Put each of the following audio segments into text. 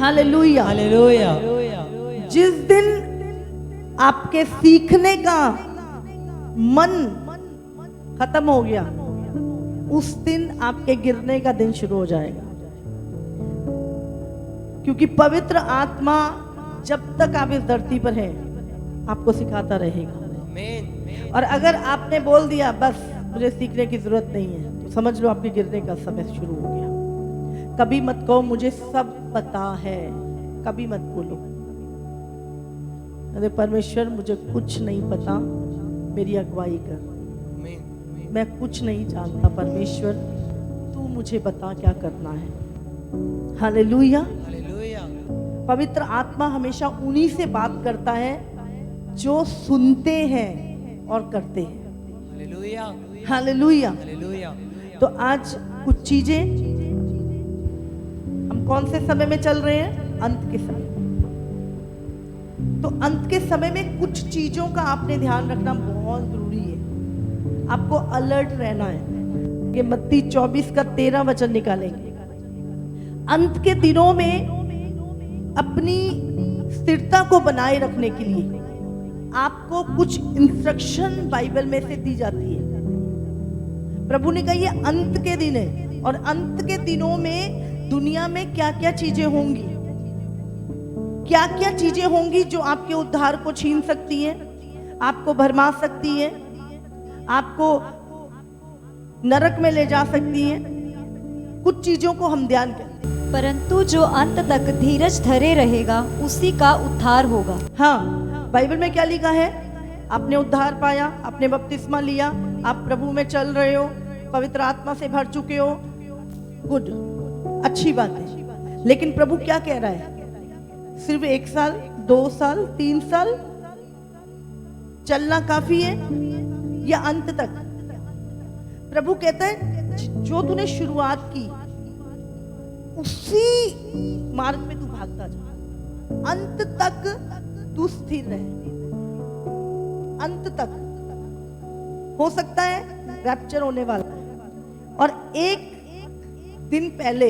Hallelujah. Hallelujah. जिस दिन आपके सीखने का मन खत्म हो गया, उस दिन आपके गिरने का दिन शुरू हो जाएगा। क्योंकि पवित्र आत्मा जब तक आप इस धरती पर हैं, आपको सिखाता रहेगा। और अगर आपने बोल दिया बस मुझे सीखने की जरूरत नहीं है, तो समझ लो आपके गिरने का समय शुरू हो गया। कभी मत कहो मुझे सब पता है, कभी मत बोलो अरे परमेश्वर मुझे कुछ नहीं पता, मेरी अगुवाई कर, मैं कुछ नहीं जानता, परमेश्वर तू मुझे बता क्या करना है। हालेलुया। पवित्र आत्मा हमेशा उन्हीं से बात करता है जो सुनते हैं और करते हैं। हालेलुया। तो आज कुछ चीजें, हम कौन से समय में चल रहे हैं? अंत के समय। तो अंत के समय में कुछ चीजों का आपने ध्यान रखना बहुत जरूरी है। आपको अलर्ट रहना है। ये मत्ती 24 का 13 वचन निकालेंगे। अंत के दिनों में अपनी स्थिरता को बनाए रखने के लिए आपको कुछ इंस्ट्रक्शन बाइबल में से दी जाती है। प्रभु ने कहा ये अंत के दिन है, और अंत के दिनों में दुनिया में क्या क्या चीजें होंगी, क्या क्या चीजें होंगी जो आपके उद्धार को छीन सकती है, आपको भरमा सकती है, आपको नरक में ले जा सकती है। कुछ चीजों को हम ध्यान करें। परंतु जो अंत तक धीरज धरे रहेगा उसी का उद्धार होगा। हाँ, बाइबल में क्या लिखा है? आपने उद्धार पाया, आपने बपतिस्मा लिया, आप प्रभु में चल रहे हो, पवित्र आत्मा से भर चुके हो, गुड, अच्छी बात है। लेकिन प्रभु क्या कह रहा है? सिर्फ 1 साल, 2 साल, 3 साल चलना काफी है या अंत तक? प्रभु कहता है जो तूने शुरुआत की उसी मार्ग में तू भागता जा, अंत तक तू स्थिर रहे, अंत तक। हो सकता है रैप्चर होने वाला है और एक दिन पहले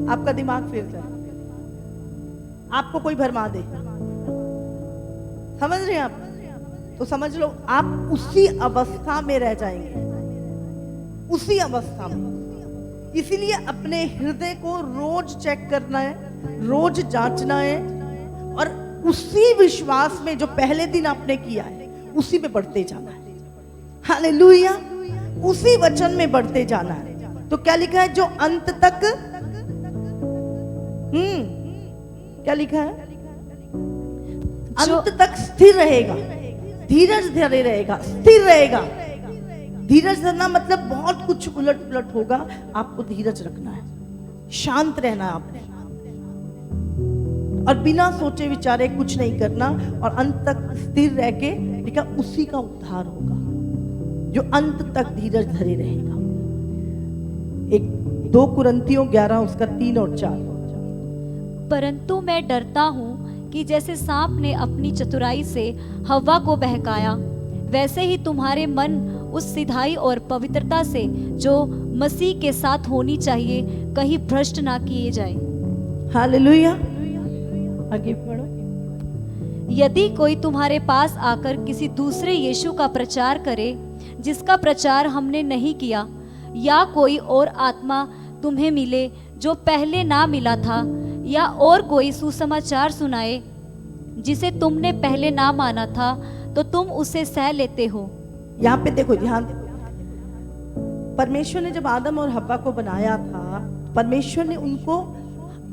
आपका दिमाग फिर जाए, आपको कोई भरमा दे, समझ रहे हैं आप? तो समझ लो आप उसी अवस्था में रह जाएंगे, उसी अवस्था में। इसीलिए अपने हृदय को रोज चेक करना है, रोज जांचना है, और उसी विश्वास में जो पहले दिन आपने किया है उसी में बढ़ते जाना है। हालेलुया। उसी वचन में बढ़ते जाना है। तो क्या लिखा है? जो अंत तक, क्या लिखा है? अंत तक स्थिर रहेगा, धीरज धरे रहेगा, स्थिर रहेगा। धीरज धरना मतलब बहुत कुछ उलट पुलट होगा, आपको धीरज रखना है, शांत रहना है आपने, और बिना सोचे विचारे कुछ नहीं करना, और अंत तक स्थिर रह के लिखा उसी का उद्धार होगा जो अंत तक धीरज धरे रहेगा। 2 कुरिन्थियों 11 उसका 3 और 4। परंतु मैं डरता हूँ कि जैसे सांप ने अपनी चतुराई से हव्वा को बहकाया, वैसे ही तुम्हारे मन उस सिधाई और पवित्रता से जो मसीह के साथ होनी चाहिए कहीं भ्रष्ट ना किए जाए। हालेलुया। आगे पढ़ो। यदि कोई तुम्हारे पास आकर किसी दूसरे यीशु का प्रचार करे जिसका प्रचार हमने नहीं किया, या कोई और आत्मा तुम्हें मिले जो पहले ना मिला था, या और कोई सुसमाचार सुनाए जिसे तुमने पहले ना माना था, तो तुम उसे सह लेते हो। यहाँ पे देखो, ध्यान। परमेश्वर ने जब आदम और हव्वा को बनाया था, परमेश्वर ने उनको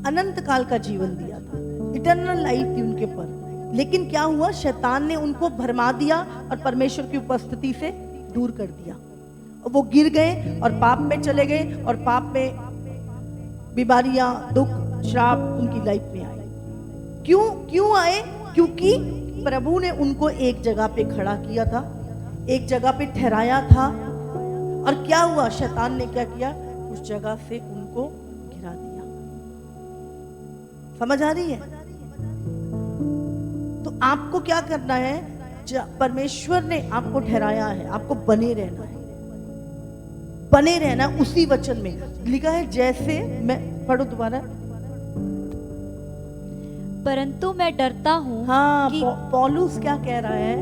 अनंत काल का जीवन दिया था, इटर्नल लाइफ थी उनके पर। लेकिन क्या हुआ? शैतान ने उनको भरमा दिया और परमेश्वर की उपस्थिति से दूर कर दिया, और वो गिर गए और पाप में चले गए, और पाप में बीमारियां, दुख, श्राप उनकी लाइफ में आए। क्यों आए? क्योंकि प्रभु ने उनको एक जगह पे खड़ा किया था, एक जगह पे ठहराया था, और क्या हुआ? शैतान ने क्या किया? उस जगह से उनको गिरा दिया। समझ आ रही है? तो आपको क्या करना है? परमेश्वर ने आपको ठहराया है, आपको बने रहना है, बने रहना उसी वचन में। लिखा है जैसे, मैं पढ़ो दोबारा, परंतु मैं डरता हूँ हाँ, कि पौलुस क्या कह रहा है?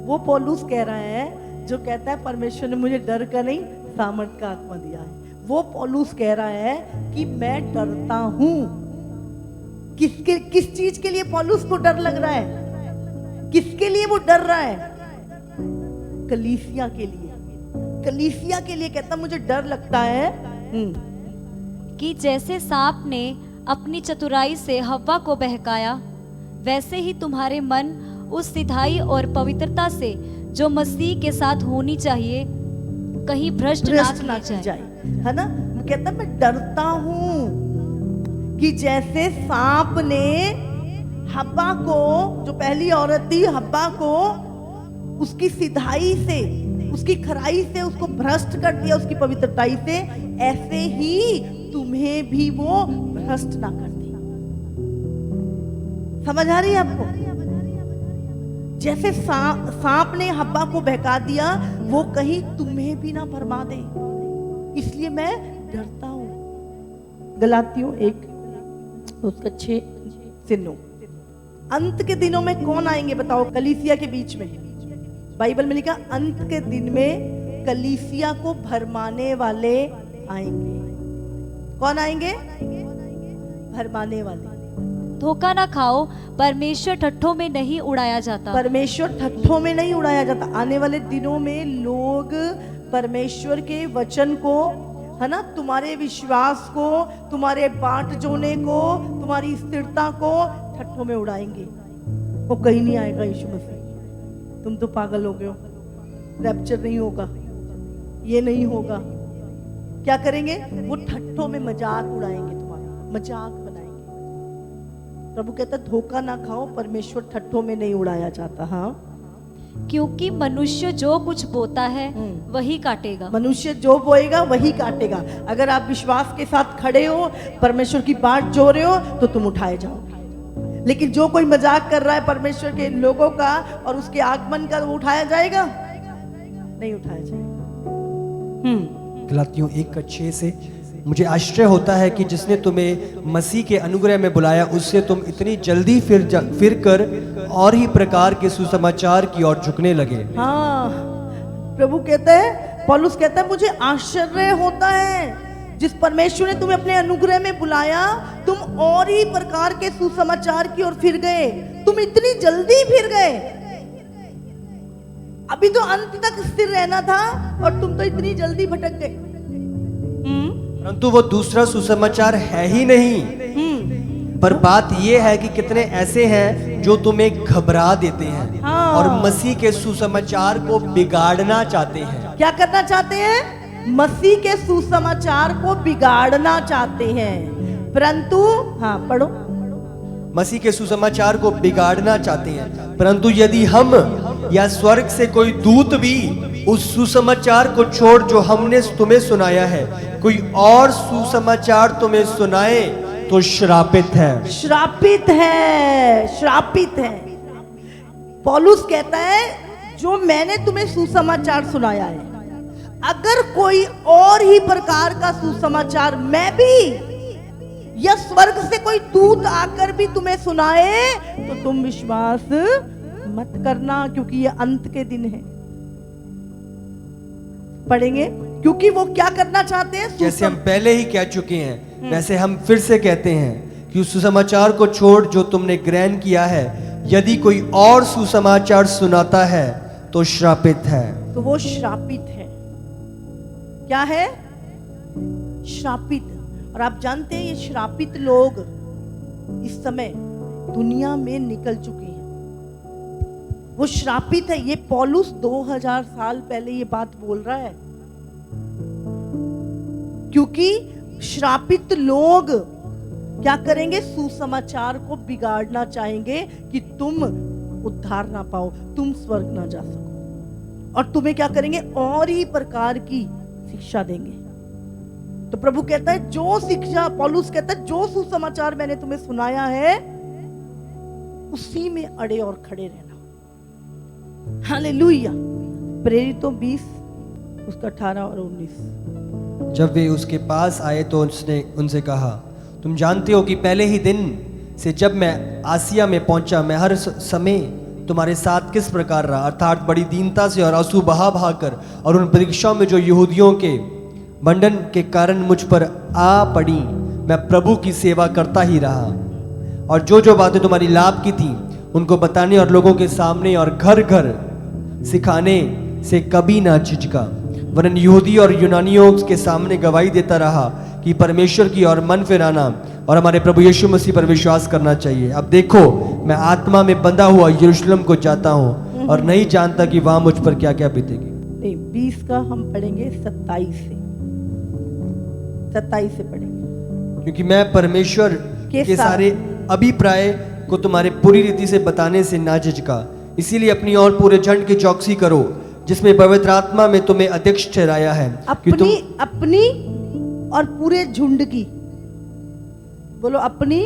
वो पौलुस कह रहा है जो कहता है परमेश्वर ने मुझे डर का नहीं सामर्थ का आत्मा दिया है। वो पौलुस कह रहा है कि मैं डरता हूं। किस चीज के लिए पौलुस को डर लग रहा है? किसके लिए वो डर रहा है? कलीसिया के लिए। कलीसिया के लिए कहता मुझे डर लगता है कि जैसे सांप ने अपनी चतुराई से हव्वा को बहकाया, वैसे ही तुम्हारे मन उस सिधाई और पवित्रता से जो मसीह के साथ होनी चाहिए कहीं भ्रष्ट ना की जाए। है ना? कहता मैं डरता हूं कि जैसे सांप ने हव्वा को, जो पहली औरत थी, हव्वा को उसकी सिधाई से, उसकी खराई से उसको भ्रष्ट कर दिया, उसकी पवित्रताई से, ऐसे ही तुम्हें भी वो भ्रष्ट ना कर दे। समझ आ रही है आपको? जैसे सांप ने हव्वा को बहका दिया, वो कहीं तुम्हें भी ना भरमा दे, इसलिए मैं डरता हूं। गलातियों 1 उसका 6 से 9। अंत के दिनों में कौन आएंगे बताओ? कलीसिया के बीच में बाइबल में लिखा अंत के दिन में कलीसिया को भरमाने वाले आएंगे। कौन आएंगे? भरमाने वाले। धोखा ना खाओ, परमेश्वर ठट्ठों में नहीं उड़ाया जाता। परमेश्वर ठट्ठों में नहीं उड़ाया जाता। आने वाले दिनों में लोग परमेश्वर के वचन को, है ना, तुम्हारे विश्वास को, तुम्हारे बाट जोने को, तुम्हारी स्थिरता को ठट्ठों में उड़ाएंगे। वो कहीं नहीं आएगा यीशु मसीह, तुम तो पागल हो गए हो, रैप्चर नहीं होगा, ये नहीं होगा। क्या करेंगे? वो ठट्ठों में मजाक उड़ाएंगे, तुम्हारा मजाक बनाएंगे। प्रभु कहता धोखा ना खाओ, परमेश्वर ठट्ठों में नहीं उड़ाया जाता। हाँ, क्योंकि मनुष्य जो कुछ बोता है वही काटेगा। मनुष्य जो बोएगा वही काटेगा। अगर आप विश्वास के साथ खड़े हो, परमेश्वर की बाट जो रहे हो, तो तुम उठाए जाओगे। लेकिन जो कोई मजाक कर रहा है परमेश्वर के लोगों का और उसके आगमन का, वो उठाया जाएगा? नहीं उठाया जाएगा। गलातियों 1:6 से, मुझे आश्चर्य होता है कि जिसने तुम्हें मसीह के अनुग्रह में बुलाया, उससे तुम इतनी जल्दी फिर कर और ही प्रकार के सुसमाचार की ओर झुकने लगे। हाँ, प्रभु कहते हैं, पौलुस कहता है मुझे आश्चर्य होता है, जिस परमेश्वर ने तुम्हें अपने अनुग्रह में बुलाया, तुम और ही प्रकार के सुसमाचार की ओर फिर गए। तुम इतनी जल्दी फिर गए। अभी तो अंत तक स्थिर रहना था और तुम तो इतनी जल्दी भटक गए। परंतु वो दूसरा सुसमाचार है ही नहीं। पर बात यह है कि कितने ऐसे हैं जो तुम्हें घबरा देते हैं। हाँ। और मसीह के सुसमाचार को बिगाड़ना चाहते हैं। क्या करना चाहते हैं? मसीह के सुसमाचार को बिगाड़ना चाहते हैं। परंतु, हाँ पढ़ो, मसीह के सुसमाचार को बिगाड़ना चाहते हैं। परंतु यदि हम या स्वर्ग से कोई दूत भी उस सुसमाचार को छोड़ जो हमने तुम्हें सुनाया है, कोई और सुसमाचार तुम्हें सुनाए, तो श्रापित है। श्रापित है, श्रापित है। पौलुस कहता है जो मैंने तुम्हें सुसमाचार सुनाया है, अगर कोई और ही प्रकार का सुसमाचार मैं भी या स्वर्ग से कोई दूत आकर भी तुम्हें सुनाए, तो तुम विश्वास मत करना, क्योंकि ये अंत के दिन है। पढ़ेंगे, क्योंकि वो क्या करना चाहते हैं? जैसे हम पहले ही कह चुके हैं, वैसे हम फिर से कहते हैं कि उस सुसमाचार को छोड़ जो तुमने ग्रहण किया है, यदि कोई और सुसमाचार सुनाता है तो श्रापित है। तो वो श्रापित है। क्या है? श्रापित। और आप जानते हैं ये श्रापित लोग इस समय दुनिया में निकल चुके हैं। वो श्रापित है। ये पौलुस 2000 साल पहले ये बात बोल रहा है, क्योंकि श्रापित लोग क्या करेंगे? सुसमाचार को बिगाड़ना चाहेंगे कि तुम उद्धार ना पाओ, तुम स्वर्ग ना जा सको, और तुम्हें क्या करेंगे? और ही प्रकार की शिक्षा देंगे। तो प्रभु कहता है जो शिक्षा, पौलुस कहता है जो सुसमाचार मैंने तुम्हें सुनाया है, उसी में अड़े और खड़े रहना। हालेलुया। प्रेरितों 20 उसका 18 और 19। जब वे उसके पास आए तो उसने उनसे कहा, तुम जानते हो कि पहले ही दिन से जब मैं आसिया में पहुंचा, मैं हर समय तुम्हारे साथ किस प्रकार रहा, अर्थात बड़ी दीनता से और आंसू बहा बहा कर, और उन परीक्षाओं में जो यहूदियों के बंधन के कारण मुझ पर आ पड़ी, मैं प्रभु की सेवा करता ही रहा, और जो जो बातें तुम्हारी लाभ की थी उनको बताने और लोगों के सामने और घर घर सिखाने से कभी ना झिझका, वरन यहूदी और यूनानियों के सामने गवाही देता रहा कि परमेश्वर की और मन फिराना और हमारे प्रभु यीशु मसीह पर विश्वास करना चाहिए। अब देखो, मैं आत्मा में बंधा हुआ यरूशलेम को जाता हूँ और नहीं जानता कि वहां मुझ पर क्या क्या बीतेगी। नहीं, 20 का हम पढ़ेंगे 27 से पढ़ेंगे, क्योंकि मैं परमेश्वर के सारे अभिप्राय को तुम्हारे पूरी रीति से बताने से ना झिझका, इसीलिए अपनी और पूरे झंड की चौकसी करो जिसमें पवित्र आत्मा में तुम्हें अध्यक्ष ठहराया है। अपनी और पूरे झुंड की, बोलो, अपनी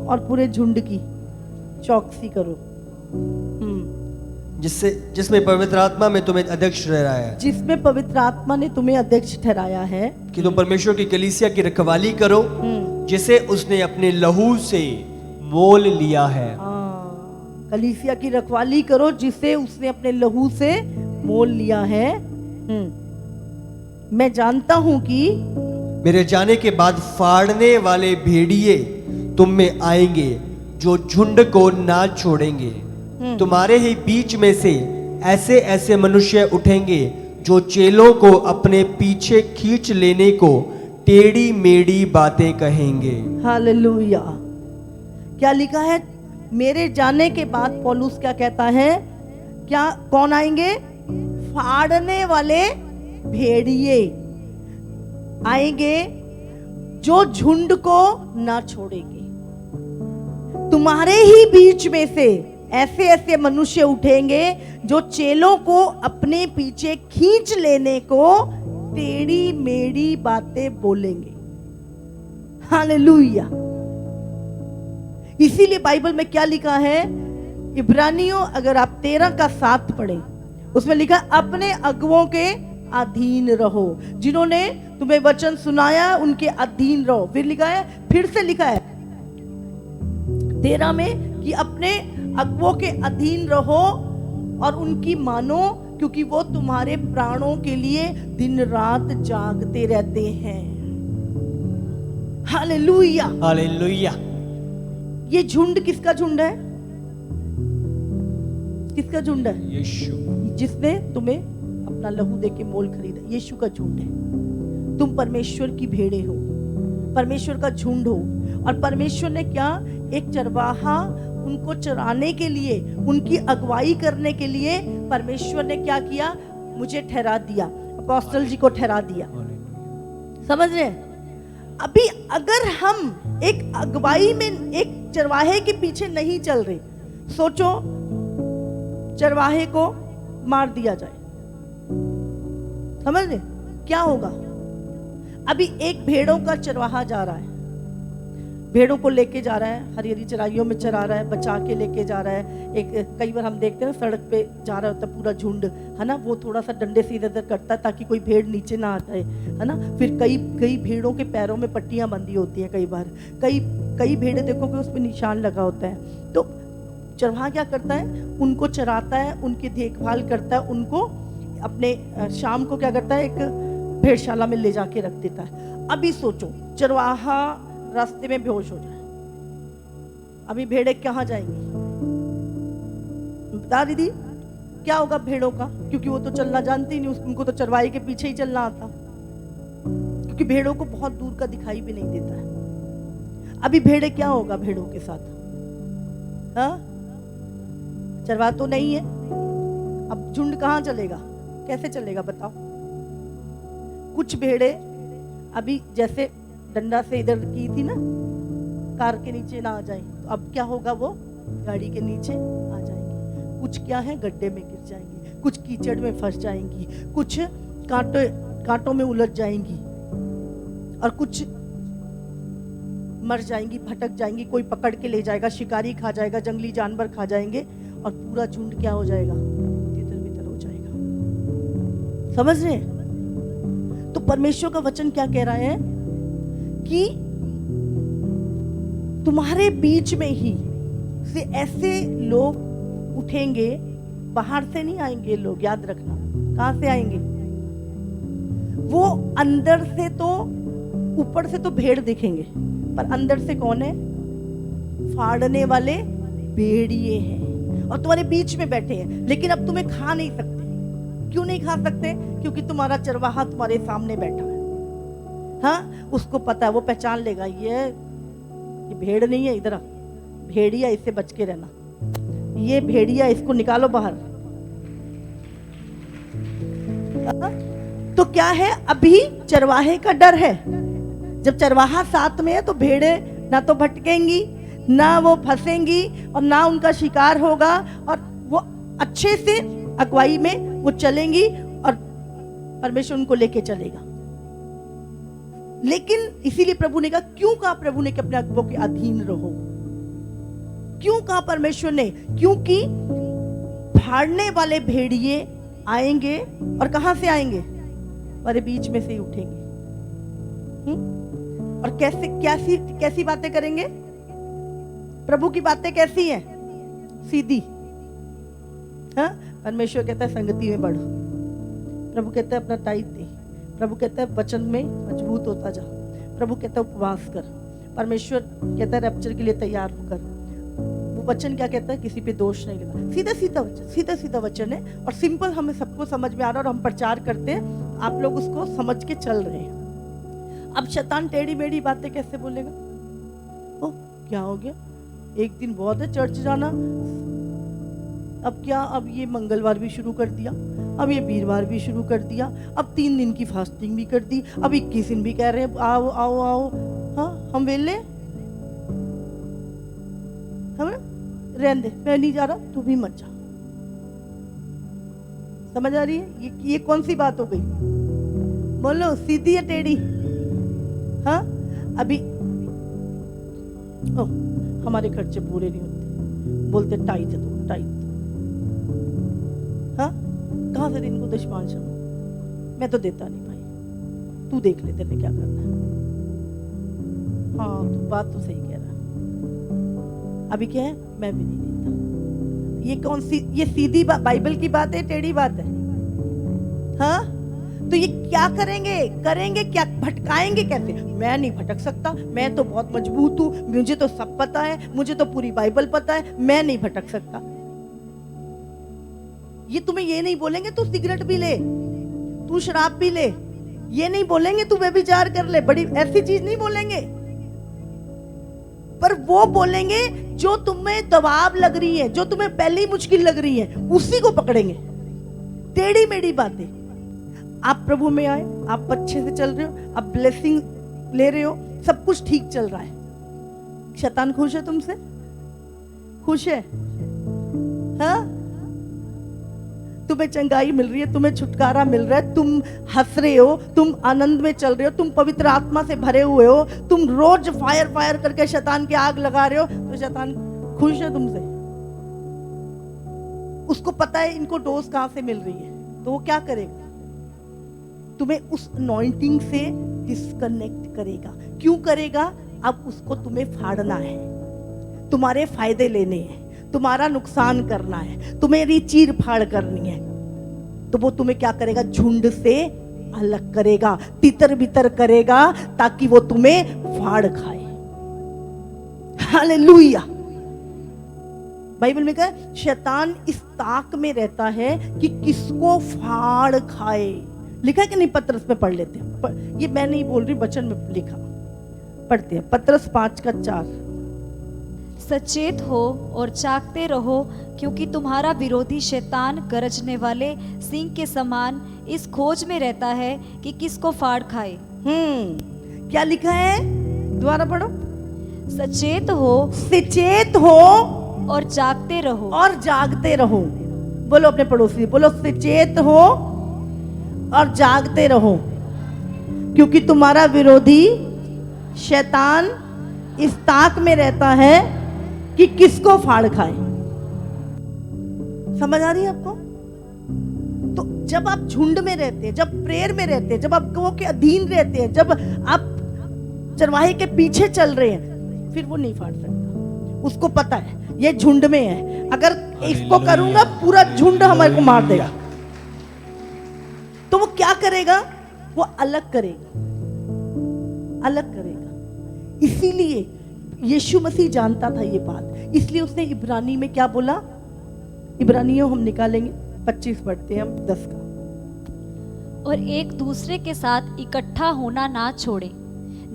और पूरे झुंड की चौकसी करो, जिसमें पवित्र आत्मा में तुम्हें अध्यक्ष ठहराया है, जिसमें पवित्र आत्मा ने तुम्हें अध्यक्ष ठहराया है कि तुम परमेश्वर की कलीसिया की रखवाली करो जिसे उसने अपने लहू से मोल लिया है। कलीसिया की रखवाली करो जिसे उसने अपने लहू से मोल लिया है। मैं जानता हूं कि मेरे जाने के बाद फाड़ने वाले भेड़िए तुम में आएंगे जो झुंड को ना छोड़ेंगे। तुम्हारे ही बीच में से ऐसे ऐसे मनुष्य उठेंगे जो चेलों को अपने पीछे खींच लेने को टेढ़ी मेढ़ी बातें कहेंगे। हालेलुया। क्या लिखा है? मेरे जाने के बाद पौलुस क्या कहता है? क्या कौन आएंगे? फाड़ने वाले भेड़िए आएंगे जो झुंड को ना छोड़ेंगे। तुम्हारे ही बीच में से ऐसे ऐसे मनुष्य उठेंगे जो चेलों को अपने पीछे खींच लेने को टेढ़ी मेढ़ी बातें बोलेंगे। हालेलुया। इसीलिए बाइबल में क्या लिखा है? इब्रानियों अगर आप 13 का 7 पढ़ें, उसमें लिखा अपने अगुओं के अधीन रहो, जिन्होंने तुम्हें वचन सुनाया उनके अधीन रहो। फिर से लिखा है 13 में कि अपने अगुओं के अधीन रहो और उनकी मानो, क्योंकि वो तुम्हारे प्राणों के लिए दिन रात जागते रहते हैं। Hallelujah, hallelujah. ये झुंड किसका झुंड है? किसका झुंड है? यीशु, जिसने तुम्हें अपना लहू दे के मोल खरीदा। यीशु का झुंड है। तुम परमेश्वर की भेड़े हो, परमेश्वर का झुंड हो। और परमेश्वर ने क्या, एक चरवाहा उनको चराने के लिए, उनकी अगुवाई करने के लिए परमेश्वर ने क्या किया? मुझे ठहरा दिया, अपोस्टल जी को ठहरा दिया। समझ रहे हैं? अभी अगर हम एक अगुवाई में एक चरवाहे के पीछे नहीं चल रहे, सोचो चरवाहे को मार दिया जाए, समझ रहे क्या होगा? अभी एक भेड़ों का चरवाहा जा रहा है, भेड़ों को लेके जा रहा है, हरी हरी चराइयों में चरा रहा है, बचा के लेके जा रहा है। एक कई बार हम देखते हैं सड़क पे जा रहा होता है पूरा झुंड, है ना, वो थोड़ा सा डंडे से इधर उधर करता है ताकि कोई भेड़ नीचे ना आ जाए, है ना। फिर कई भेड़ों के पैरों में पट्टियां बंधी होती हैं, कई बार कई भेड़ें देखो कि उस पर निशान लगा होता है। तो चरवाहा क्या करता है? उनको चराता है, उनकी देखभाल करता है, उनको अपने शाम को क्या करता है? एक भेड़शाला में ले जाके रख देता है। अभी सोचो चरवाहा रास्ते में बेहोश हो जाए, अभी भेड़ें कहाँ जाएंगी? बता दीदी क्या होगा भेड़ों का? क्योंकि वो तो चलना जानती नहीं, उनको तो चरवाहे के पीछे ही चलना आता, क्योंकि भेड़ों को बहुत दूर का दिखाई भी नहीं देता है। अभी भेड़े क्या होगा भेड़ों के साथ? हाँ, चरवाहा तो नहीं है, अब झुंड कहाँ चलेगा? कैसे चलेगा बताओ? कुछ भेड़े अभी जैसे डंडा से इधर की थी ना, कार के नीचे ना आ जाए, तो अब क्या होगा? वो गाड़ी के नीचे आ जाएंगी। कुछ क्या है? गड्ढे में गिर जाएंगी, कुछ कीचड़ में फंस जाएंगी, कुछ कांटों में उलझ जाएंगी, और कुछ मर जाएंगी, भटक जाएंगी, कोई पकड़ के ले जाएगा, शिकारी खा जाएगा, जंगली जानवर खा जाएंगे, और पूरा झुंड क्या हो जाएगा? तितर बितर हो जाएगा। समझ रहे हैं? तो परमेश्वर का वचन क्या कह रहा है कि तुम्हारे बीच में ही से ऐसे लोग उठेंगे, बाहर से नहीं आएंगे लोग, याद रखना। कहां से आएंगे? वो अंदर से तो, ऊपर से तो भेड़ दिखेंगे, पर अंदर से कौन है? फाड़ने वाले भेड़िए हैं, और तुम्हारे बीच में बैठे हैं। लेकिन अब तुम्हें खा नहीं सकते। क्यों नहीं खा सकते? क्योंकि तुम्हारा चरवाहा तुम्हारे सामने बैठा है। हाँ, उसको पता है, वो पहचान लेगा, ये भेड़ नहीं है, इधर भेड़िया, इससे बच के रहना, ये भेड़िया, इसको निकालो बाहर। तो क्या है, अभी चरवाहे का डर है। जब चरवाहा साथ में है तो भेड़े ना तो भटकेंगी, ना वो फंसेंगी, और ना उनका शिकार होगा, और वो अच्छे से अगुवाई में वो चलेंगी और परमेश्वर उनको लेके चलेगा। लेकिन इसीलिए प्रभु ने कहा, क्यों कहा प्रभु ने कि अपने अगुवों के अधीन रहो? क्यों कहा परमेश्वर ने? क्योंकि फाड़ने वाले भेड़िए आएंगे, और कहां से आएंगे? हमारे बीच में से ही उठेंगे। और कैसी बातें करेंगे? प्रभु की बातें कैसी हैं? सीधी। हाँ, परमेश्वर कहता है संगति में बढ़ो, प्रभु कहता है अपना टाइट दे, प्रभु कहता है वचन में मजबूत होता जा, प्रभु कहता है उपवास कर, परमेश्वर कहता है रैप्चर के लिए तैयार होकर। वो वचन क्या कहता है? किसी पे दोष नहीं लगा। सीधा सीधा वचन है, और सिंपल हमें सबको समझ में आ रहा है, और हम प्रचार करते हैं, आप लोग उसको समझ के चल रहे हैं। अब शैतान टेढ़ी मेढ़ी बातें कैसे बोलेगा? ओ क्या हो गया, एक दिन बहुत है चर्च जाना, अब क्या, अब ये मंगलवार भी शुरू कर दिया, अब ये वीरवार भी शुरू कर दिया, अब 3 दिन की फास्टिंग भी कर दी, अब 21 दिन भी कह रहे हैं आओ आओ आओ। हाँ, हम वेले हम रहने दे, मैं नहीं जा रहा, तू भी मत जा। समझ आ रही है? ये कौन सी बात हो गई? बोलो, सीधी या टेढ़ी? हाँ, अभी ओ, हमारे खर्चे पूरे नहीं होते, बोलते टाइट दो, टाइट। हाँ, कहां से इनको दशमांश? मैं तो देता नहीं भाई, तू देख ले तेरे क्या करना है। हाँ, तो बात तो सही कह रहा है। अभी क्या है, मैं भी नहीं देता। ये कौन सी, ये सीधी बाइबल की बात है, टेढ़ी बात है? हाँ, तो ये क्या करेंगे क्या? भटकाएंगे कैसे? मैं नहीं भटक सकता, मैं तो बहुत मजबूत हूं, मुझे तो सब पता है, मुझे तो पूरी बाइबल पता है, मैं नहीं भटक सकता। ये तुम्हें ये नहीं बोलेंगे तू सिगरेट पी ले, तू शराब पी ले, ये नहीं बोलेंगे तू व्यभिचार कर ले, बड़ी ऐसी चीज नहीं बोलेंगे। पर वो बोलेंगे जो तुम्हें दबाव लग रही है, जो तुम्हें पहली मुश्किल लग रही है, उसी को पकड़ेंगे। टेढ़ी मेढ़ी बातें। आप प्रभु में आए, आप अच्छे से चल रहे हो, आप ब्लेसिंग ले रहे हो, सब कुछ ठीक चल रहा है, शैतान खुश है तुमसे? खुश है? हाँ, तुम्हें चंगाई मिल रही है, तुम्हें छुटकारा मिल रहा है, तुम हंस रहे हो, तुम आनंद में चल रहे हो, तुम पवित्र आत्मा से भरे हुए हो, तुम रोज फायर करके शैतान की आग लगा रहे हो, तो शैतान खुश है तुमसे? उसको पता है इनको डोज कहां से मिल रही है, तो वो क्या करेगा? तुम्हें उस अनॉइंटिंग से डिस्कनेक्ट करेगा। क्यों करेगा? अब उसको तुम्हें फाड़ना है, तुम्हारे फायदे लेने हैं, तुम्हारा नुकसान करना है, तुम्हें चीर फाड़ करनी है, तो वो तुम्हें क्या करेगा? झुंड से अलग करेगा, तितर बितर करेगा, ताकि वो तुम्हें फाड़ खाए। हालेलुया। बाइबल में कहा शैतान इस ताक में रहता है कि किसको फाड़ खाए। लिखा है कि नहीं? पत्रस में पढ़ लेते हैं, ये मैं नहीं बोल रही, वचन में लिखा, पढ़ते हैं। पत्रस 5:4। सचेत हो और जागते रहो, क्योंकि तुम्हारा विरोधी शैतान गरजने वाले सिंह के समान इस खोज में रहता है कि किसको फाड़ खाए। क्या लिखा है? दोबारा पढ़ो। सचेत हो और जागते रहो। और जागते रहो। बोलो अपने पड़ोसी, बोलो सचेत हो और जागते रहो, क्योंकि तुम्हारा विरोधी शैतान इस ताक में रहता है कि किसको फाड़ खाए। समझ आ रही है आपको? तो जब आप झुंड में रहते हैं, जब प्रेयर में रहते हैं, जब आप गौ के अधीन रहते हैं, जब आप चरवाहे के पीछे चल रहे हैं, फिर वो नहीं फाड़ सकता। उसको पता है ये झुंड में है, अगर इसको करूंगा पूरा झुंड हमारे को मार देगा। तो वो क्या करेगा? वो अलग करेगा, अलग करेगा। इसीलिए यीशु मसीह जानता था ये बात, इसलिए उसने इब्रानी में क्या बोला? इब्रानियों हम निकालेंगे 25 पढ़ते हैं हम 10 का। और एक दूसरे के साथ इकट्ठा होना ना छोड़े,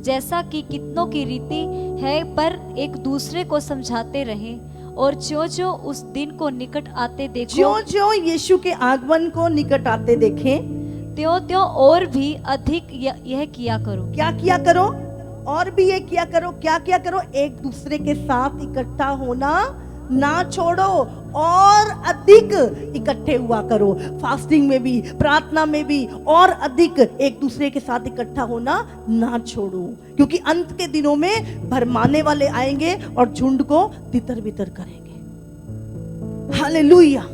जैसा कि कितनों की रीति है, पर एक दूसरे को समझाते रहें। और ज्यों-ज्यों उस दिन को निकट आते देखो, ज्यों-ज्यों यीशु के आगमन को निकट आते देखें, त्यों-त्यों और भी अधिक यह किया करो। क्या किया करो? और भी ये किया करो। क्या किया करो? एक दूसरे के साथ इकट्ठा होना ना छोड़ो, और अधिक इकट्ठे हुआ करो। फास्टिंग में भी, प्रार्थना में भी और अधिक एक दूसरे के साथ इकट्ठा होना ना छोड़ो, क्योंकि अंत के दिनों में भरमाने वाले आएंगे और झुंड को तितर बितर करेंगे। हालेलुया।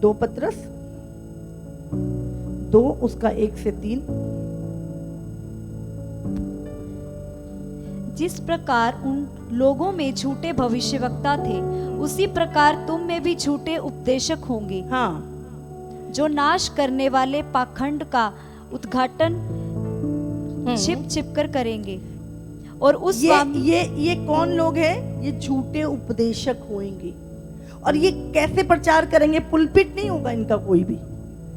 2 पतरस 2 उसका 1 से 3। जिस प्रकार उन लोगों में झूठे भविष्यवक्ता थे, उसी प्रकार तुम में भी झूठे उपदेशक होंगे, हाँ, जो नाश करने वाले पाखंड का उद्घाटन छिप छिप कर करेंगे। और उस ये कौन लोग हैं? ये झूठे उपदेशक होंगे। और ये कैसे प्रचार करेंगे? पुलपिट नहीं होगा इनका कोई भी।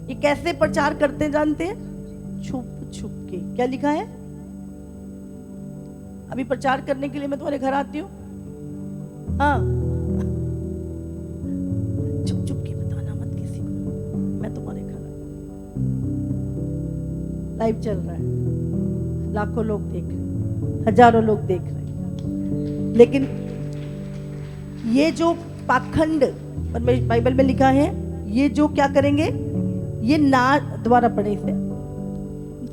ये कैसे प्रचार करते जानते हैं? छुप छुप के। क्या लिखा है? अभी प्रचार करने के लिए मैं तुम्हारे घर आती हूँ, हाँ, छुप छुप के बताना मत किसी को, मैं तुम्हारे घर लाइव चल रहा है, लाखों लोग देख रहे, हजारों लोग देख रहे हैं। लेकिन ये जो पाखंड बाइबल में लिखा है, ये जो क्या करेंगे? ये ना, दोबारा पढ़े इसे।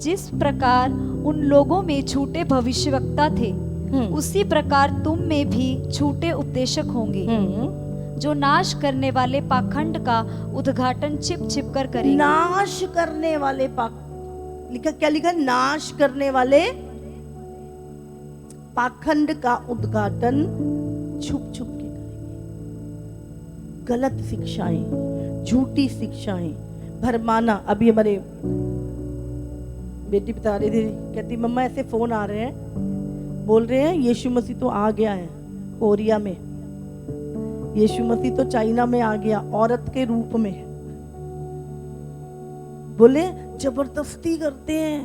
जिस प्रकार उन लोगों में झूठे भविष्यवक्ता थे, उसी प्रकार तुम में भी झूठे उपदेशक होंगे, जो नाश करने वाले पाखंड का उद्घाटन छिप छिप कर करेंगे। नाश करने वाले लिखा, क्या लिखा? नाश करने वाले पाखंड का उद्घाटन छुप छुप के करेंगे। गलत शिक्षाएं, झूठी शिक्षाएं, भरमाना। अभी हमारे बेटी बता रही थी, कहती मम्मा ऐसे फोन आ रहे हैं, बोल रहे हैं यीशु मसीह तो आ गया है कोरिया में, यीशु मसीह तो चाइना में आ गया औरत के रूप में। बोले जबरदस्ती करते हैं,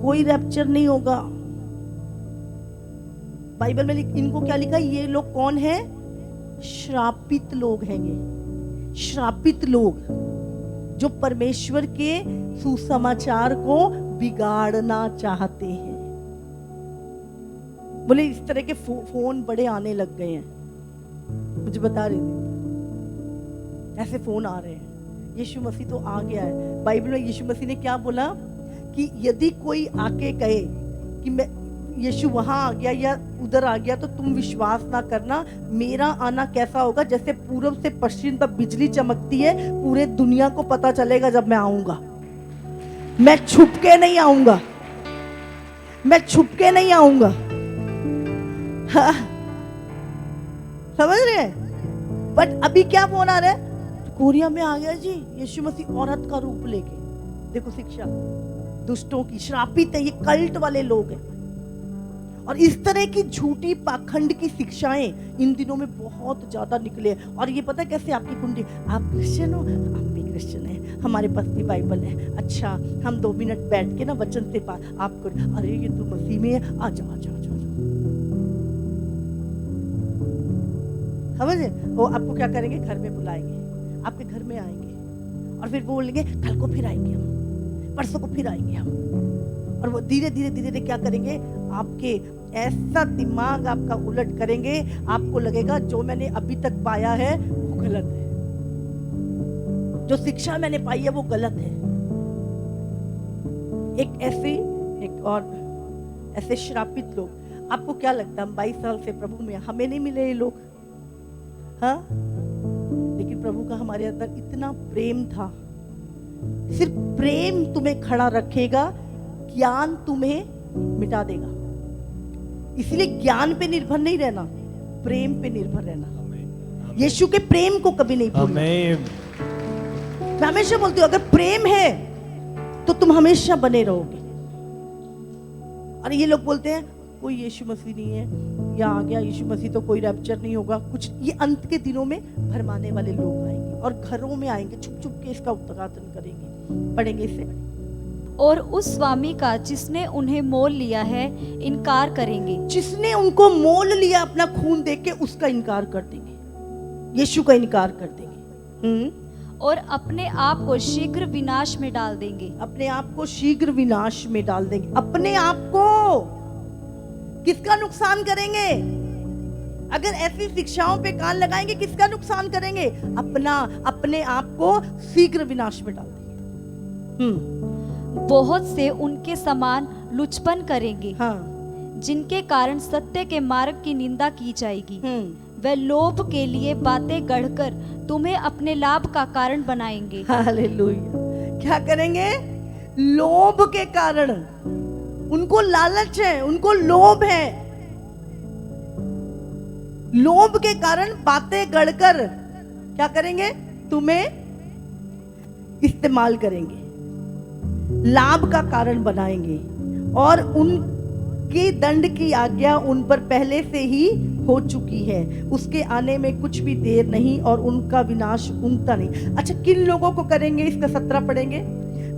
कोई रैप्चर नहीं होगा। बाइबल में इनको क्या लिखा? ये लोग कौन है? श्रापित लोग हैं। ये श्रापित लोग जो परमेश्वर के सुसमाचार को बिगाड़ना चाहते हैं। बोले इस तरह के फोन बड़े आने लग गए हैं, मुझे बता रहे थे ऐसे फोन आ रहे हैं, यीशु मसीह तो आ गया है। बाइबल में यीशु मसीह ने क्या बोला कि यदि कोई आके कहे कि मैं यीशु वहां आ गया या उधर आ गया, तो तुम विश्वास ना करना। मेरा आना कैसा होगा? जैसे पूर्व से पश्चिम तक बिजली चमकती है, पूरे दुनिया को पता चलेगा जब मैं आऊंगा। मैं छुप के नहीं आऊंगा, मैं छुप के नहीं आऊंगा। हाँ, समझ रहे हैं? बट अभी क्या फोन आ रहा है? कोरिया में आ गया जी यीशु मसीह औरत का रूप लेके। देखो शिक्षा दुष्टों की, श्रापित है, ये कल्ट वाले लोग हैं। और इस तरह की झूठी पाखंड की शिक्षाएं इन दिनों में बहुत ज्यादा निकले। और ये पता है कैसे? आपकी कुंडी, आप क्रिश्चियन हो, हम भी क्रिश्चियन हैं, हमारे पास भी बाइबल है, अच्छा हम 2 मिनट बैठ के ना वचन से आपको, अरे ये तो मसीह में है, आ जाओ आ जाओ आ जाओ। समझे? वो आपको क्या करेंगे? घर में बुलाएंगे, आपके घर में आएंगे और फिर बोलेंगे कल को फिर आएंगे हम, परसों को फिर आएंगे हम। और वो धीरे धीरे धीरे धीरे क्या करेंगे? आपके ऐसा दिमाग आपका उलट करेंगे, आपको लगेगा जो मैंने अभी तक पाया है वो गलत है, जो शिक्षा मैंने पाई है वो गलत है। एक और ऐसे श्रापित लोग। आपको क्या लगता है हम 22 साल से प्रभु में, हमें नहीं मिले ये लोग? हाँ, लेकिन प्रभु का हमारे अंदर इतना प्रेम था। सिर्फ प्रेम तुम्हें खड़ा रखेगा, ज्ञान तुम्हें मिटा देगा। इसलिए ज्ञान पे निर्भर नहीं रहना, प्रेम पे निर्भर रहना। यीशु के प्रेम को कभी नहीं भूलना। मैं हमेशा बोलती हूँ, अगर प्रेम है तो तुम हमेशा बने रहोगे। और ये लोग बोलते हैं कोई यीशु मसीह नहीं है, या आ गया यीशु मसीह तो कोई रैप्चर नहीं होगा कुछ। ये अंत के दिनों में भरमाने वाले लोग आएंगे और घरों में आएंगे, छुप छुप के इसका उद्घाटन करेंगे। पढ़ेंगे इसे। और उस स्वामी का जिसने उन्हें मोल लिया है इनकार करेंगे। जिसने उनको मोल लिया अपना खून देके, उसका इनकार कर देंगे, यीशु का इनकार कर देंगे। और अपने आप को शीघ्र विनाश में डाल देंगे। अपने आप को शीघ्र विनाश में डाल देंगे। अपने आप को किसका नुकसान करेंगे? अगर ऐसी शिक्षाओं पे कान लगाएंगे, किसका नुकसान करेंगे? अपने आप को शीघ्र विनाश में डाल देंगे। बहुत से उनके समान लुचपन करेंगे। हाँ। जिनके कारण सत्य के मार्ग की निंदा की जाएगी। वे लोभ के लिए बातें गढ़कर तुम्हें अपने लाभ का कारण बनाएंगे। हालेलुया। क्या करेंगे? लोभ के कारण, उनको लालच है, उनको लोभ है, लोभ के कारण बातें गढ़कर क्या करेंगे? तुम्हें इस्तेमाल करेंगे, लाभ का कारण बनाएंगे। और उनके दंड की आज्ञा उन पर पहले से ही हो चुकी है, उसके आने में कुछ भी देर नहीं और उनका विनाश उनका नहीं। अच्छा, किन लोगों को करेंगे? इसका 17 पढ़ेंगे।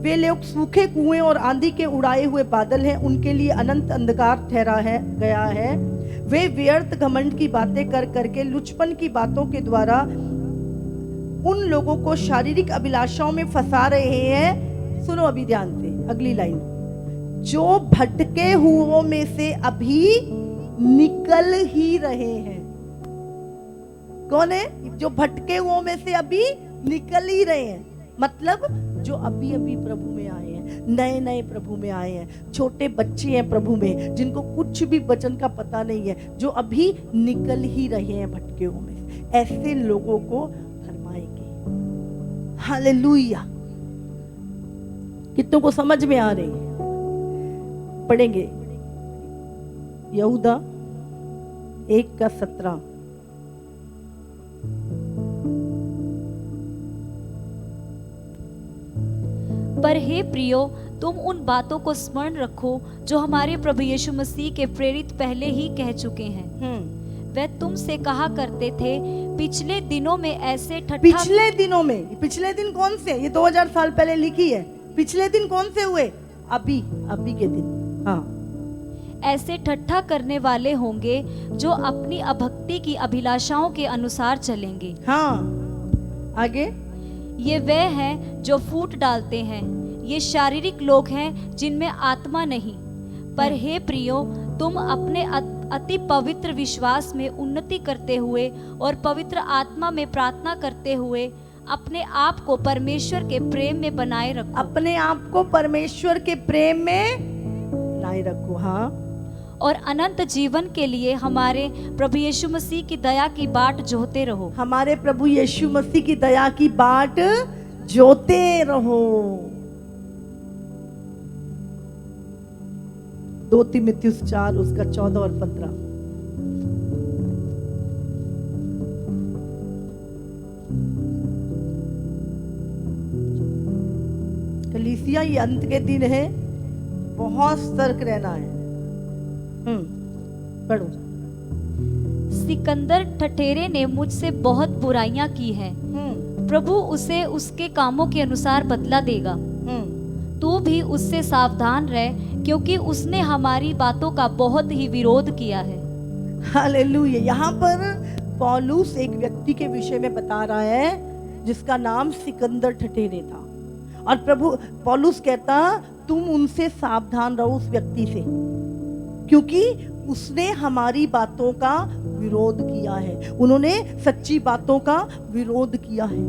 वे लोग सूखे कुएं और आंधी के उड़ाए हुए बादल हैं, उनके लिए अनंत अंधकार ठहरा है गया है। वे व्यर्थ घमंड की बातें कर करके लुचपन की बातों के द्वारा उन लोगों को शारीरिक अभिलाषाओं में फंसा रहे हैं। सुनो अभी ध्यान से अगली लाइन, जो भटके हुओं में से अभी निकल ही रहे हैं। कौन है? जो भटके हुओं में से अभी निकल ही रहे हैं, मतलब जो अभी अभी प्रभु में आए हैं, नए नए प्रभु में आए हैं, छोटे बच्चे हैं प्रभु में, जिनको कुछ भी वचन का पता नहीं है, जो अभी निकल ही रहे हैं भटके हुओं में से, ऐसे लोगों को फरमाएंगे। हालेलुया। कितनों को समझ में आ रही है? पढ़ेंगे यहूदा 1:17। पर हे प्रियो, तुम उन बातों को स्मरण रखो जो हमारे प्रभु यीशु मसीह के प्रेरित पहले ही कह चुके हैं। वे तुमसे कहा करते थे, पिछले दिनों में ऐसे ठट्ठा। पिछले दिनों में, पिछले दिन कौन से? ये 2000 साल पहले लिखी है। पिछले दिन कौन से हुए? अभी के दिन। हाँ। ऐसे ठट्ठा करने वाले होंगे जो अपनी अभक्ति की अभिलाषाओं के अनुसार चलेंगे। हाँ, आगे। ये वे हैं जो फूट डालते हैं, ये शारीरिक लोग हैं जिनमें आत्मा नहीं। पर हे प्रियो, तुम अपने अति पवित्र विश्वास में उन्नति करते हुए और पवित्र आत्मा में प्रार्थना करते हुए अपने आप को परमेश्वर के प्रेम में बनाए रखो। अपने आप को परमेश्वर के प्रेम में बनाए रखो। हाँ। और अनंत जीवन के लिए हमारे प्रभु यीशु मसीह की दया की बाट जोहते रहो। हमारे प्रभु यीशु मसीह की दया की बाट जोते रहो। 2 तीमुथियुस 4 उसका 14 और 15। कलीसिया, ये अंत के दिन है, बहुत सतर्क रहना है। पढ़ो। सिकंदर ठठेरे ने मुझसे बहुत बुराइयां की हैं। प्रभु उसे उसके कामों के अनुसार बदला देगा। तू भी उससे सावधान रह, क्योंकि उसने हमारी बातों का बहुत ही विरोध किया है। हालेलुया। यहाँ पर पौलुस एक व्यक्ति के विषय में बता रहा है जिसका नाम सिकंदर ठठेरे था, और प्रभु पौलुस कहता तुम उनसे सावधान रहो, उस व्यक्ति से, क्योंकि उसने हमारी बातों का विरोध किया है। उन्होंने सच्ची बातों का विरोध किया है।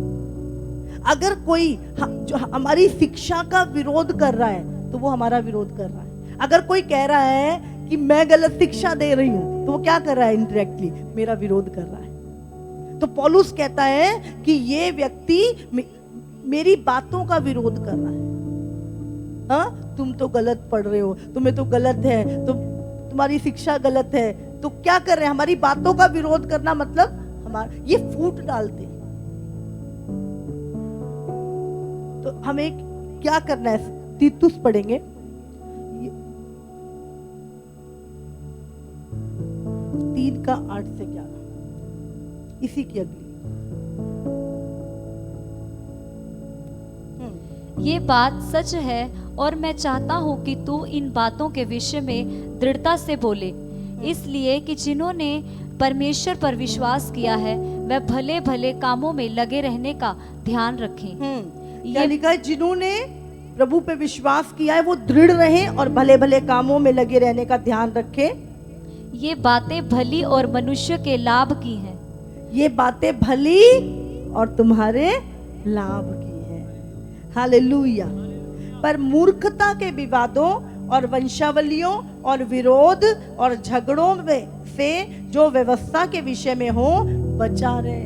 अगर कोई जो हमारी शिक्षा का विरोध कर रहा है तो वो हमारा विरोध कर रहा है। अगर कोई कह रहा है कि मैं गलत शिक्षा दे रही हूं तो वो क्या कर रहा है? इनडायरेक्टली मेरा विरोध कर रहा है। तो पौलुस कहता है कि ये व्यक्ति मेरी बातों का विरोध कर रहा है। हाँ, तुम तो गलत पढ़ रहे हो, तुम्हें तो गलत है, तुम्हारी शिक्षा गलत है। तो क्या कर रहे हैं, हमारी बातों का विरोध करना मतलब हमारा ये फूट डालते हैं। तो हमें क्या करना है, तीतुस पढ़ेंगे 3:8-11 इसी की अगली। ये बात सच है और मैं चाहता हूँ कि तू इन बातों के विषय में दृढ़ता से बोले, इसलिए कि जिन्होंने परमेश्वर पर विश्वास किया है वह भले भले कामों में लगे रहने का ध्यान रखें। क्या लिखा है, जिन्होंने प्रभु पे विश्वास किया है वो दृढ़ रहे और भले भले कामों में लगे रहने का ध्यान रखें। ये बातें भली और मनुष्य के लाभ की हैं। ये बातें भली और तुम्हारे लाभ की हैं। हालेलुया। पर मूर्खता के विवादों और वंशावलियों और विरोध और झगड़ों में से जो व्यवस्था के विषय में हो बचा रहे।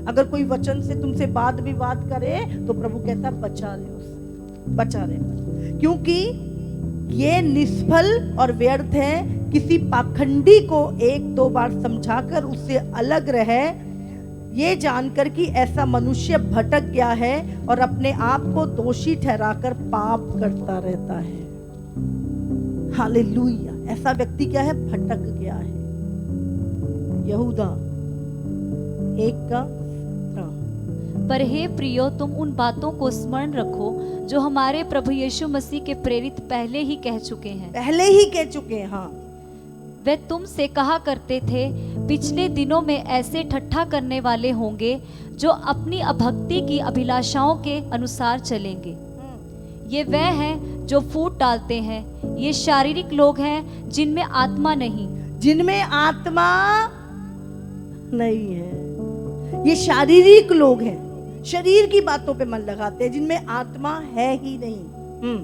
अगर कोई वचन से तुमसे वाद विवाद करे तो प्रभु कहता बचा रहे, उससे बचा रहे, क्योंकि ये निष्फल और व्यर्थ है। किसी पाखंडी को 1-2 बार समझाकर उससे अलग रहे, ये जानकर कि ऐसा मनुष्य भटक गया है और अपने आप को दोषी ठहराकर पाप करता रहता है। हालेलुया। ऐसा व्यक्ति क्या है, भटक गया है। यहूदा 1:17। पर हे प्रियो, तुम उन बातों को स्मरण रखो जो हमारे प्रभु यीशु मसीह के प्रेरित पहले ही कह चुके हैं। पहले ही कह चुके हैं। हाँ, वे तुमसे कहा करते थे, पिछले दिनों में ऐसे ठट्ठा करने वाले होंगे जो अपनी अभक्ति की अभिलाषाओं के अनुसार चलेंगे। ये वह हैं जो फूट डालते हैं। ये शारीरिक लोग हैं जिनमें आत्मा नहीं। जिनमें आत्मा नहीं है। ये शारीरिक लोग हैं, शरीर की बातों पे मन लगाते हैं, जिनमें आत्मा है ही नहीं।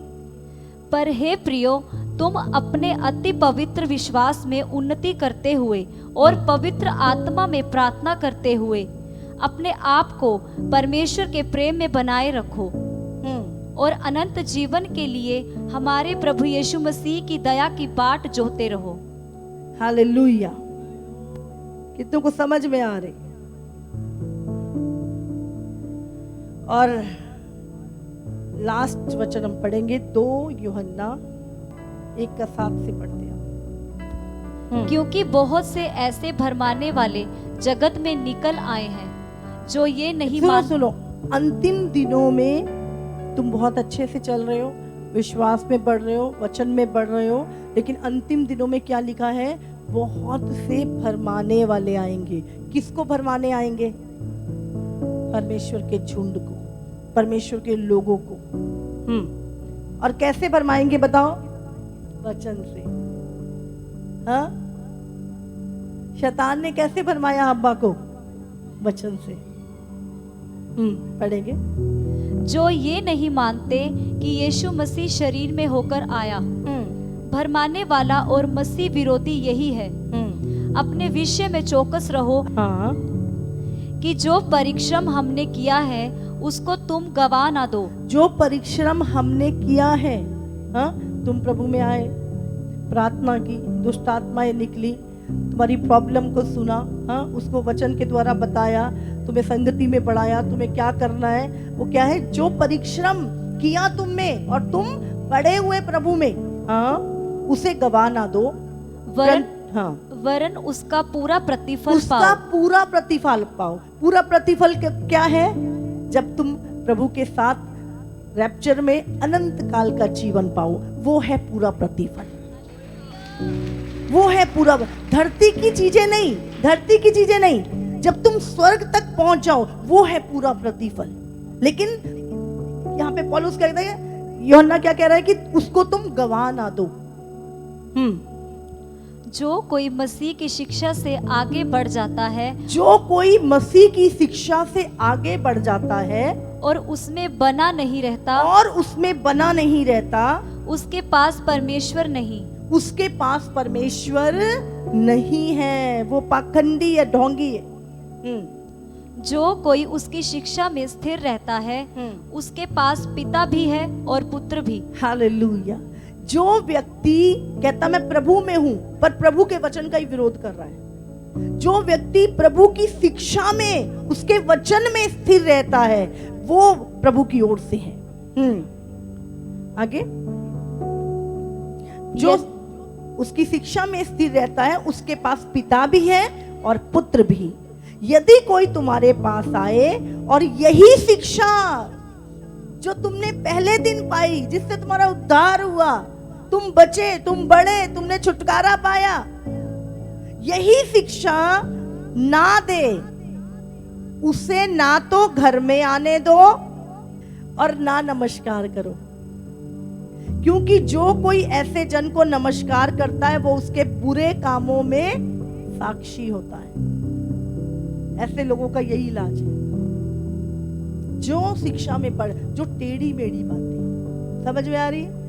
पर हे प्रियो, तुम अपने अति पवित्र विश्वास में उन्नति करते हुए और पवित्र आत्मा में प्रार्थना करते हुए अपने आप को परमेश्वर के प्रेम में बनाए रखो और अनंत जीवन के लिए हमारे प्रभु यीशु मसीह की दया की बाट जोहते रहो। हालेलुया। कितनों को समझ में आ रही? और लास्ट वचन हम पढ़ेंगे 2 यूहन्ना 1:7 से पढ़ते हैं। क्योंकि बहुत से ऐसे भरमाने वाले जगत में निकल आए हैं जो ये नहीं सुनो, अंतिम दिनों में तुम बहुत अच्छे से चल रहे हो, विश्वास में बढ़ रहे हो, वचन में बढ़ रहे हो, लेकिन अंतिम दिनों में क्या लिखा है, बहुत से भरमाने वाले आएंगे। किसको भरमाने आएंगे? परमेश्वर के झुंड को, परमेश्वर के लोगों को। और कैसे भरमाएंगे बताओ? वचन से। हाँ, शैतान ने कैसे भरमाया हव्वा को? वचन से। पढ़ेंगे। जो ये नहीं मानते कि यीशु मसीह शरीर में होकर आया। भरमाने वाला और मसीह विरोधी यही है। अपने विषय में चौकस रहो। हाँ। कि जो परिश्रम हमने किया है उसको तुम गवा ना दो। जो परिश्रम हमने किया है, हाँ, तुम प्रभु में आए, प्रार्थना की, दुष्ट आत्माएं निकली, तुम्हारी प्रॉब्लम को सुना, हाँ, उसको वचन के द्वारा बताया, तुम्हें संगति में बढ़ाया, तुम्हें क्या करना है, वो क्या है, जो परिश्रम किया तुम में और तुम बड़े हुए प्रभु में, हाँ, उसे गवा ना दो, वरन उसका पूरा प्रतिफल उसका पूरा प्रतिफल पाओ। पूरा प्रतिफल क्या है? जब तुम प्रभु के साथ रैप्चर में अनंत काल का जीवन पाओ, वो है पूरा प्रतिफल। वो है पूरा, धरती की चीजें नहीं, धरती की चीजें नहीं, जब तुम स्वर्ग तक पहुंच जाओ वो है पूरा प्रतिफल। लेकिन यहाँ पे पौलुस कहता है, यूहन्ना क्या कह रहा है कि उसको तुम गवा ना दो। जो कोई मसीह की शिक्षा से आगे बढ़ जाता है, जो कोई मसीह की शिक्षा से आगे बढ़ जाता है और उसमें बना नहीं रहता, उसके पास परमेश्वर नहीं, उसके पास परमेश्वर नहीं है, वो पाखंडी है, ढोंगी है। जो कोई उसकी शिक्षा में स्थिर रहता है, उसके पास पिता भी है और पुत्र भी। हालेलुया। जो व्यक्ति कहता मैं प्रभु में हूं पर प्रभु के वचन का ही विरोध कर रहा है, जो व्यक्ति प्रभु की शिक्षा में उसके वचन में स्थिर रहता है वो प्रभु की ओर से है। आगे, जो उसकी शिक्षा में स्थिर रहता है उसके पास पिता भी है और पुत्र भी। यदि कोई तुम्हारे पास आए और यही शिक्षा जो तुमने पहले दिन पाई, जिससे तुम्हारा उद्धार हुआ, तुम बचे, तुम बढ़े, तुमने छुटकारा पाया, यही शिक्षा ना दे, उसे ना तो घर में आने दो और ना नमस्कार करो, क्योंकि जो कोई ऐसे जन को नमस्कार करता है वो उसके बुरे कामों में साक्षी होता है। ऐसे लोगों का यही इलाज है, जो शिक्षा में पढ़, जो टेढ़ी मेढ़ी बातें। समझ में आ रही है?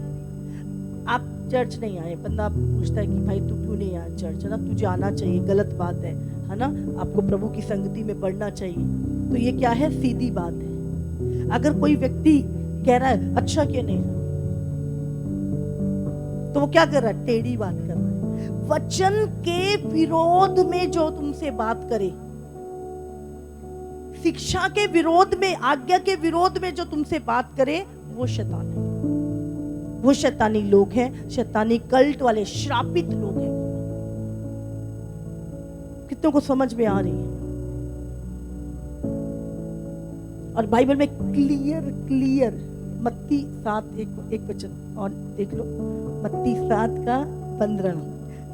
आप चर्च नहीं आए, बंदा आपको पूछता है कि भाई तू क्यों नहीं आया चर्च, है ना, तुझे आना चाहिए, गलत बात है ना, आपको प्रभु की संगति में बढ़ना चाहिए। तो ये क्या है? सीधी बात है। अगर कोई व्यक्ति कह रहा है अच्छा क्यों नहीं, तो वो क्या कर रहा है? टेढ़ी बात कर रहा है। वचन के विरोध में जो तुमसे बात करे, शिक्षा के विरोध में, आज्ञा के विरोध में जो तुमसे बात करे, वो शैतान है, वो शैतानी लोग हैं, शैतानी कल्ट वाले श्रापित लोग हैं। कितनों को समझ में आ रही है? और बाइबल में क्लियर मत्ती 7 एक वचन और देख लो, मत्ती 7:15,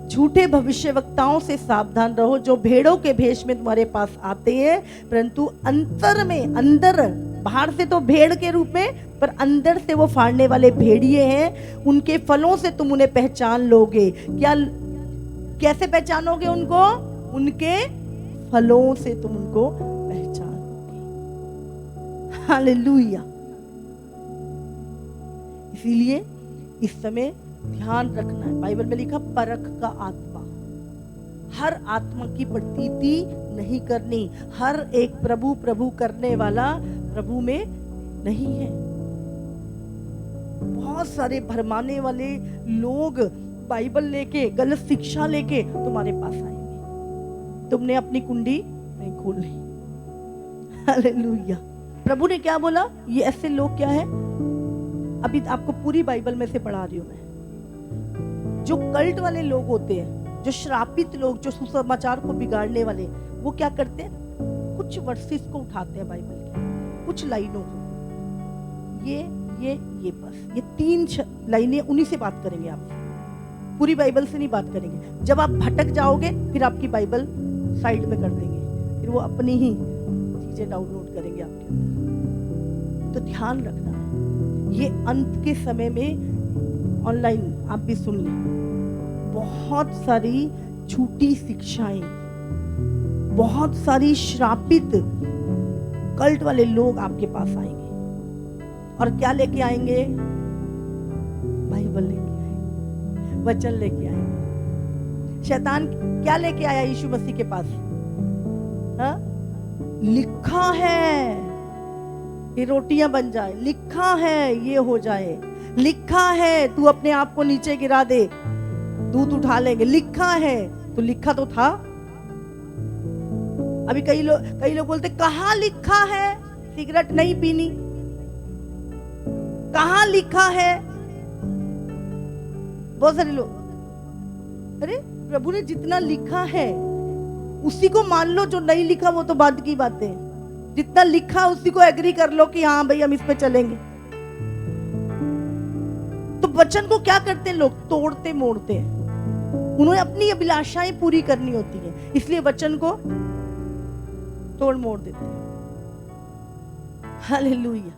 झूठे भविष्यवक्ताओं से सावधान रहो जो भेड़ों के भेष में तुम्हारे पास आते हैं परंतु अंतर में, अंदर, बाहर से तो भेड़ के रूप में पर अंदर से वो फाड़ने वाले भेड़िए हैं। उनके फलों से तुम उन्हें पहचान लोगे। क्या, कैसे पहचानोगे उनको? उनके फलों से तुम उनको पहचानोगे। हालेलुया। इसीलिए इस समय ध्यान रखना है, बाइबल में लिखा परख का आत्मा, हर आत्मा की प्रतीति नहीं करनी। हर एक प्रभु प्रभु करने वाला प्रभु में नहीं है। बहुत सारे भरमाने वाले लोग बाइबल लेके, गलत शिक्षा लेके तुम्हारे पास आएंगे, तुमने अपनी कुंडी नहीं खोलनी। हालेलुया। प्रभु ने क्या बोला? ये ऐसे लोग क्या है? अभी आपको पूरी बाइबल में से पढ़ा रही हूं मैं। जो कल्ट वाले लोग होते हैं, जो श्रापित लोग, जो सुसमाचार को बिगाड़ने वाले, वो क्या करते हैं? कुछ वर्सेस को उठाते हैं बाइबल के, कुछ लाइनों को, ये बस ये 3 लाइनें, उन्हीं से बात करेंगे आपसे, पूरी बाइबल से नहीं बात करेंगे। जब आप भटक जाओगे फिर आपकी बाइबल साइड में कर देंगे, फिर वो अपनी ही चीजें डाउनलोड करेंगे आपके अंदर। तो ध्यान रखना, ये अंत के समय में ऑनलाइन आप भी सुन लें, बहुत सारी झूठी शिक्षाएं, बहुत सारी श्रापित कल्ट वाले लोग आपके पास आएंगे। और क्या लेके आएंगे? बाइबल लेके आएंगे, वचन लेके आएंगे। शैतान क्या लेके आया यीशु मसीह के पास? हाँ? लिखा है ये रोटियां बन जाए, लिखा है ये हो जाए, लिखा है तू अपने आप को नीचे गिरा दे, दूध उठा लेंगे, लिखा है। तो लिखा तो था। अभी कई लोग बोलते कहाँ लिखा है सिगरेट नहीं पीनी, कहाँ लिखा है? बहुत सारे लोग, अरे प्रभु ने जितना लिखा है उसी को मान लो, जो नहीं लिखा वो तो बाद की बातें हैं। जितना लिखा उसी को एग्री कर लो कि हाँ भाई हम इस पे चलेंगे। तो वचन को क्या करते हैं लोग? तोड़ते मोड़ते हैं। उन्हें अपनी अभिलाषाएं पूरी करनी होती है, इसलिए वचन को तोड़ मोड़ देते हैं। हालेलुया।